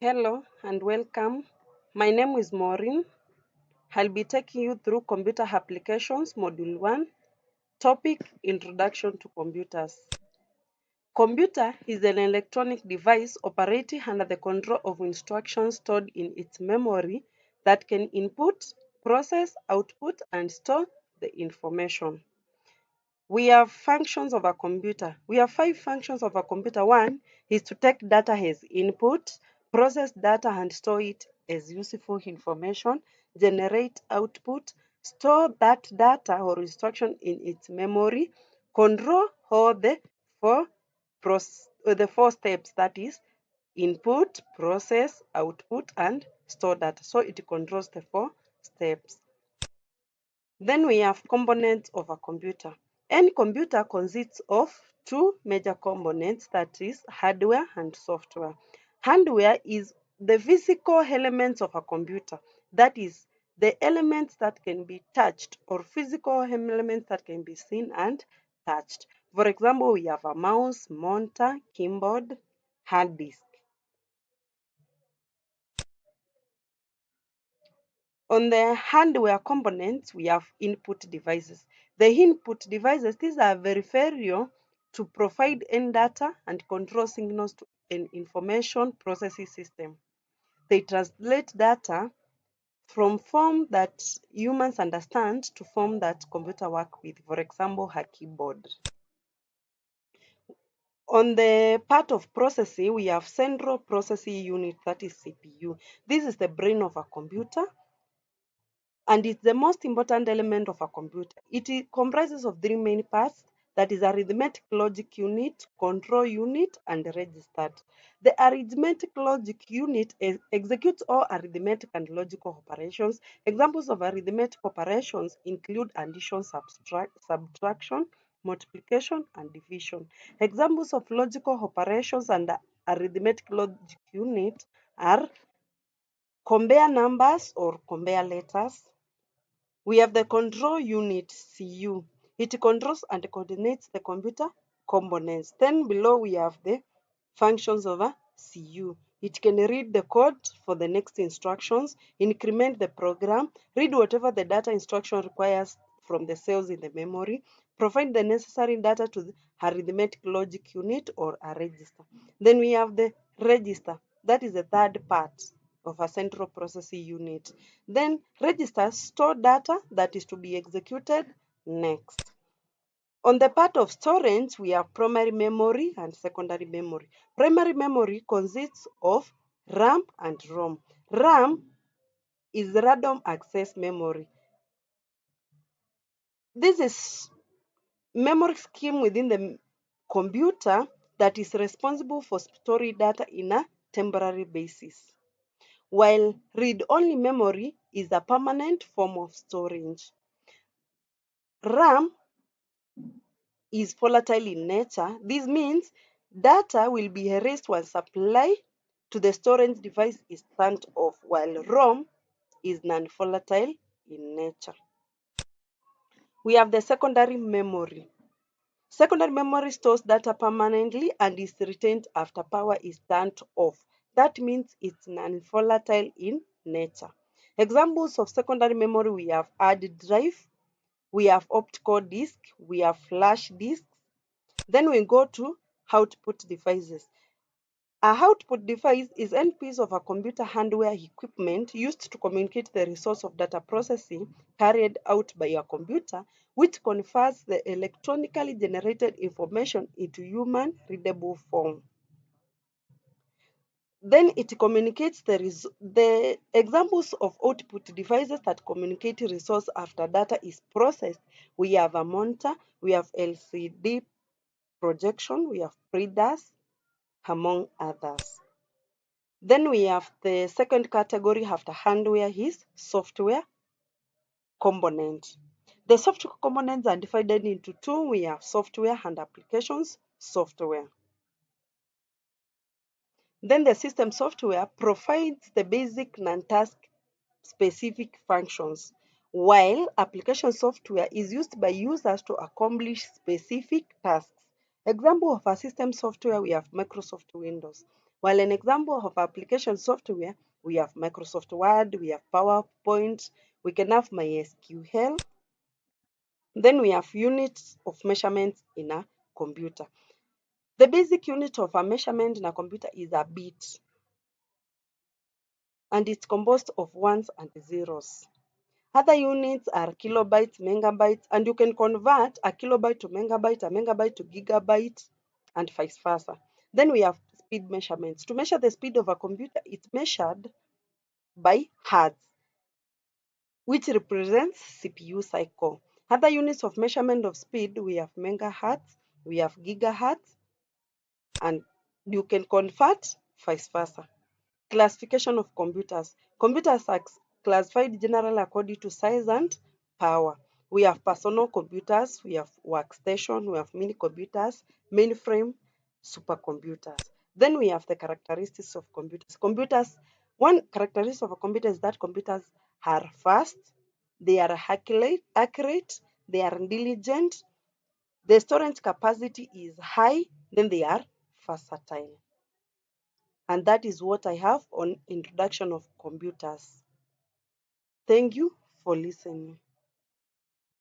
Hello and welcome. My name is Maureen. I'll be taking you through Computer Applications Module 1, topic Introduction to Computers. Computer is an electronic device operating under the control of instructions stored in its memory that can input, process, output, and store the information. We have functions of a computer. We have 5 functions of a computer. One is to take data as input, process data and store it as useful information, generate output, store that data or instruction in its memory, control all the four steps, that is input, process, output, and store data. So it controls the 4 steps. Then we have components of a computer. Any computer consists of 2 major components, that is hardware and software. Hardware is the physical elements of a computer, that is the elements that can be touched, or physical elements that can be seen and touched. For example, we have a mouse, monitor, keyboard, hard disk. On the hardware components, we have input devices. The input devices, these are peripheral to provide end data and control signals to an information processing system. They translate data from form that humans understand to form that computer work with. For example, a keyboard. On the part of processing, we have central processing unit, that is CPU. This is the brain of a computer, and it's the most important element of a computer. Comprises of 3 main parts, that is arithmetic logic unit, control unit, and register. The arithmetic logic unit executes all arithmetic and logical operations. Examples of arithmetic operations include addition, subtraction, multiplication, and division. Examples of logical operations under arithmetic logic unit are compare numbers or compare letters. We have the control unit, CU. It controls and coordinates the computer components. Then below we have the functions of a CU. It can read the code for the next instructions, increment the program, read whatever the data instruction requires from the cells in the memory, provide the necessary data to the arithmetic logic unit or a register. Then we have the register. That is the third part of a central processing unit. Then registers store data that is to be executed next. On the part of storage, we have primary memory and secondary memory. Primary memory consists of RAM and ROM. RAM is random access memory. This is memory scheme within the computer that is responsible for storing data in a temporary basis, while read-only memory is a permanent form of storage. RAM is volatile in nature. This means data will be erased when supply to the storage device is turned off, while ROM is non-volatile in nature. We have the secondary memory. Secondary memory stores data permanently and is retained after power is turned off. That means it's non-volatile in nature. Examples of secondary memory, we have hard drive, we have optical disk, we have flash disk. Then we go to output devices. A output device is any piece of a computer hardware equipment used to communicate the resource of data processing carried out by a computer, which converts the electronically generated information into human readable form. Then it communicates the examples of output devices that communicate resource after data is processed. We have a monitor, we have LCD projection, we have printers, among others. Then we have the second category after hardware is software component. The software components are divided into 2. We have software and applications software. Then the system software provides the basic non-task specific functions, while application software is used by users to accomplish specific tasks. Example of a system software, we have Microsoft Windows. While an example of application software, we have Microsoft Word, we have PowerPoint, we can have MySQL. Then we have units of measurement in a computer. The basic unit of a measurement in a computer is a bit, and it's composed of ones and zeros. Other units are kilobytes, megabytes, and you can convert a kilobyte to megabyte, a megabyte to gigabyte, and vice versa. Then we have speed measurements. To measure the speed of a computer, it's measured by hertz, which represents CPU cycle. Other units of measurement of speed, we have megahertz, we have gigahertz, and you can convert vice versa. Classification of computers. Computers are classified generally according to size and power. We have personal computers, we have workstation, we have mini computers, mainframe, supercomputers. Then we have the characteristics of computers. One characteristic of a computer is that computers are fast, they are accurate, they are diligent, the storage capacity is high, then they are versatile. And that is what I have on introduction of computers. Thank you for listening.